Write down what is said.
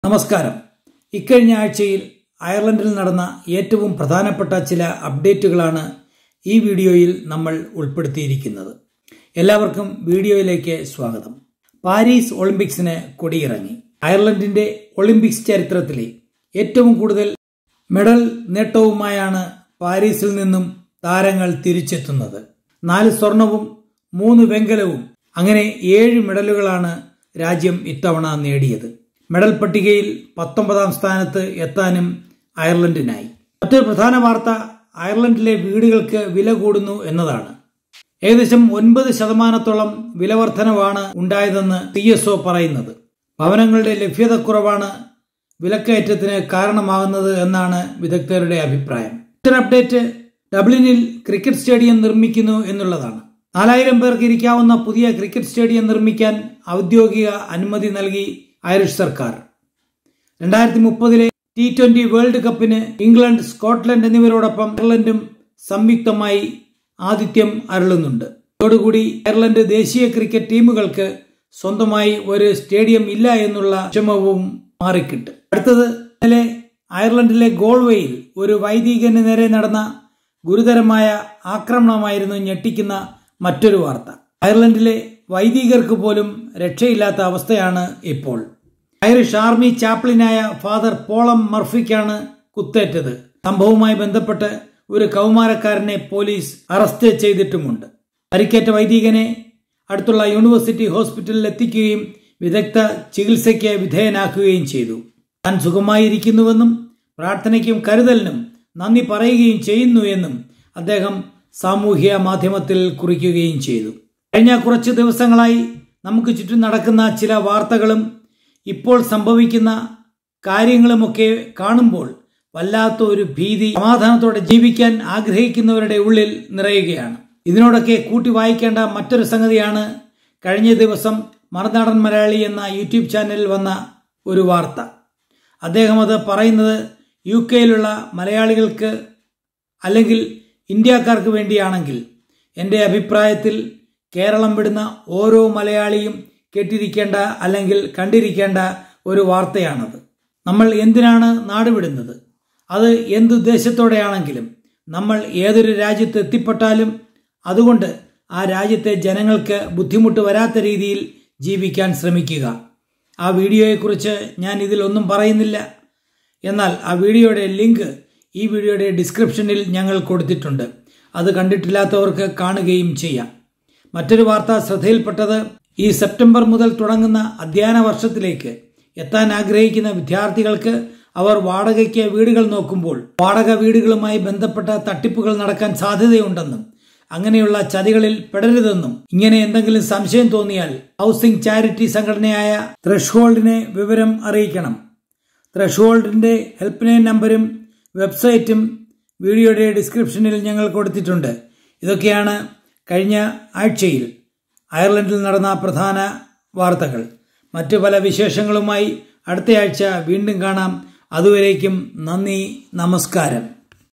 നമസ്കാരം. ഇക്കഴിഞ്ഞ ആഴ്ചയിൽ അയർലൻഡിൽ നടന്ന ഏറ്റവും പ്രധാനപ്പെട്ട ചില അപ്ഡേറ്റുകളാണ് ഈ വീഡിയോയിൽ നമ്മൾ ഉൾപ്പെടുത്തിയിരിക്കുന്നത്. എല്ലാവർക്കും വീഡിയോയിലേക്ക് സ്വാഗതം. പാരീസ് ഒളിമ്പിക്സിന് കൊടിയിറങ്ങി. അയർലൻഡിന്റെ ഒളിമ്പിക്സ് ചരിത്രത്തിലെ ഏറ്റവും കൂടുതൽ മെഡൽ നേട്ടവുമായാണ് പാരീസിൽ നിന്നും താരങ്ങൾ തിരിച്ചെത്തുന്നത്. 4 സ്വർണവും 3 വെങ്കലവും അങ്ങനെ 7 മെഡലുകളാണ് രാജ്യം ഇത്തവണ നേടിയത്. മെഡൽ പട്ടികയിൽ 19ാം സ്ഥാനത്ത് എത്താനും അയർലൻഡിനായി. മറ്റൊരു പ്രധാന വാർത്ത അയർലൻഡിലെ വീടുകൾക്ക് വില കൂടുന്നു എന്നതാണ്. ഏകദേശം 9% വില വർധനവാണ് ഉണ്ടായതെന്ന് CSO പറയുന്നത്. ഭവനങ്ങളുടെ ലഭ്യതക്കുറവാണ് വിലക്കയറ്റത്തിന് കാരണമാകുന്നത് എന്നാണ് വിദഗ്ധരുടെ അഭിപ്രായം. മറ്റൊരു അപ്ഡേറ്റ് ഡബ്ലിനിൽ ക്രിക്കറ്റ് സ്റ്റേഡിയം നിർമ്മിക്കുന്നു എന്നുള്ളതാണ്. 4000 പേർക്ക് ഇരിക്കാവുന്ന പുതിയ ക്രിക്കറ്റ് സ്റ്റേഡിയം നിർമ്മിക്കാൻ ഔദ്യോഗിക അനുമതി നൽകി ഐറിഷ് സർക്കാർ. 2030 T20 വേൾഡ് കപ്പിന് ഇംഗ്ലണ്ട്, സ്കോട്ട്ലൻഡ് എന്നിവരോടൊപ്പം അയർലൻഡും സംയുക്തമായി ആതിഥ്യം അരുളുന്നുണ്ട്. ഇതോടുകൂടി അയർലൻഡ് ദേശീയ ക്രിക്കറ്റ് ടീമുകൾക്ക് സ്വന്തമായി ഒരു സ്റ്റേഡിയം ഇല്ല എന്നുള്ള വിഷമവും മാറിക്കിട്ടും. അടുത്തത് ഇന്നലെ അയർലൻഡിലെ ഗോൾവേയിൽ ഒരു വൈദികന് നേരെ നടന്ന ഗുരുതരമായ ആക്രമണമായിരുന്നു ഞെട്ടിക്കുന്ന മറ്റൊരു വാർത്ത. അയർലൻഡിലെ വൈദികർക്ക് പോലും രക്ഷയില്ലാത്ത അവസ്ഥയാണ് ഇപ്പോൾ. ഐറിഷ് ആർമി ചാപ്ലിനായ ഫാദർ പോളം മർഫിക്കാണ് കുത്തേറ്റത്. സംഭവവുമായി ബന്ധപ്പെട്ട് ഒരു കൗമാരക്കാരനെ പോലീസ് അറസ്റ്റ് ചെയ്തിട്ടുമുണ്ട്. പരിക്കേറ്റ വൈദികനെ അടുത്തുള്ള യൂണിവേഴ്സിറ്റി ഹോസ്പിറ്റലിൽ എത്തിക്കുകയും വിദഗ്ധ ചികിത്സയ്ക്ക് വിധേയനാക്കുകയും ചെയ്തു. താൻ സുഖമായിരിക്കുന്നുവെന്നും പ്രാർത്ഥനയ്ക്കും കരുതലിനും നന്ദി പറയുകയും ചെയ്യുന്നു എന്നും അദ്ദേഹം സാമൂഹ്യ മാധ്യമത്തിൽ കുറിക്കുകയും ചെയ്തു. കഴിഞ്ഞ കുറച്ച് ദിവസങ്ങളായി നമുക്ക് ചുറ്റും നടക്കുന്ന ചില വാർത്തകളും ഇപ്പോൾ സംഭവിക്കുന്ന കാര്യങ്ങളുമൊക്കെ കാണുമ്പോൾ വല്ലാത്ത ഒരു ഭീതി സമാധാനത്തോടെ ജീവിക്കാൻ ആഗ്രഹിക്കുന്നവരുടെ ഉള്ളിൽ നിറയുകയാണ്. ഇതിനോടൊക്കെ കൂട്ടി വായിക്കേണ്ട മറ്റൊരു സംഗതിയാണ് കഴിഞ്ഞ ദിവസം മറുനാടൻ മലയാളി എന്ന യൂട്യൂബ് ചാനലിൽ വന്ന ഒരു വാർത്ത. അദ്ദേഹം അത് പറയുന്നത് UK-യിലുള്ള മലയാളികൾക്ക് അല്ലെങ്കിൽ ഇന്ത്യക്കാർക്ക് വേണ്ടിയാണെങ്കിൽ എൻ്റെ അഭിപ്രായത്തിൽ കേരളം വിടുന്ന ഓരോ മലയാളിയും കേട്ടിരിക്കേണ്ട അല്ലെങ്കിൽ കണ്ടിരിക്കേണ്ട ഒരു വാർത്തയാണത്. നമ്മൾ എന്തിനാണ് നാട് വിടുന്നത്? അത് എന്തുദ്ദേശത്തോടെയാണെങ്കിലും നമ്മൾ ഏതൊരു രാജ്യത്ത് എത്തിപ്പെട്ടാലും അതുകൊണ്ട് ആ രാജ്യത്തെ ജനങ്ങൾക്ക് ബുദ്ധിമുട്ട് വരാത്ത രീതിയിൽ ജീവിക്കാൻ ശ്രമിക്കുക. ആ വീഡിയോയെക്കുറിച്ച് ഞാൻ ഇതിലൊന്നും പറയുന്നില്ല. എന്നാൽ ആ വീഡിയോയുടെ ലിങ്ക് ഈ വീഡിയോയുടെ ഡിസ്ക്രിപ്ഷനിൽ ഞങ്ങൾ കൊടുത്തിട്ടുണ്ട്. അത് കണ്ടിട്ടില്ലാത്തവർക്ക് കാണുകയും ചെയ്യാം. മറ്റൊരു വാർത്ത ശ്രദ്ധയിൽപ്പെട്ടത് ഈ സെപ്റ്റംബർ മുതൽ തുടങ്ങുന്ന അധ്യയന വർഷത്തിലേക്ക് എത്താൻ ആഗ്രഹിക്കുന്ന വിദ്യാർത്ഥികൾക്ക് അവർ വാടകയ്ക്ക് വീടുകൾ നോക്കുമ്പോൾ വാടക വീടുകളുമായി ബന്ധപ്പെട്ട തട്ടിപ്പുകൾ നടക്കാൻ സാധ്യതയുണ്ടെന്നും അങ്ങനെയുള്ള ചതികളിൽ പെടരുതെന്നും ഇങ്ങനെ എന്തെങ്കിലും സംശയം തോന്നിയാൽ ഹൗസിംഗ് ചാരിറ്റി സംഘടനയായ ത്രെഷ്ഹോൾഡിനെ വിവരം അറിയിക്കണം. ത്രെഷ്ഹോൾഡിന്റെ ഹെൽപ്പ് ലൈൻ നമ്പരും വെബ്സൈറ്റും വീഡിയോയുടെ ഡിസ്ക്രിപ്ഷനിൽ ഞങ്ങൾ കൊടുത്തിട്ടുണ്ട്. ഇതൊക്കെയാണ് കഴിഞ്ഞ ആഴ്ചയിൽ അയർലൻഡിൽ നടന്ന പ്രധാന വാർത്തകൾ. മറ്റു പല വിശേഷങ്ങളുമായി അടുത്തയാഴ്ച വീണ്ടും കാണാം. അതുവരേക്കും നന്ദി, നമസ്കാരം.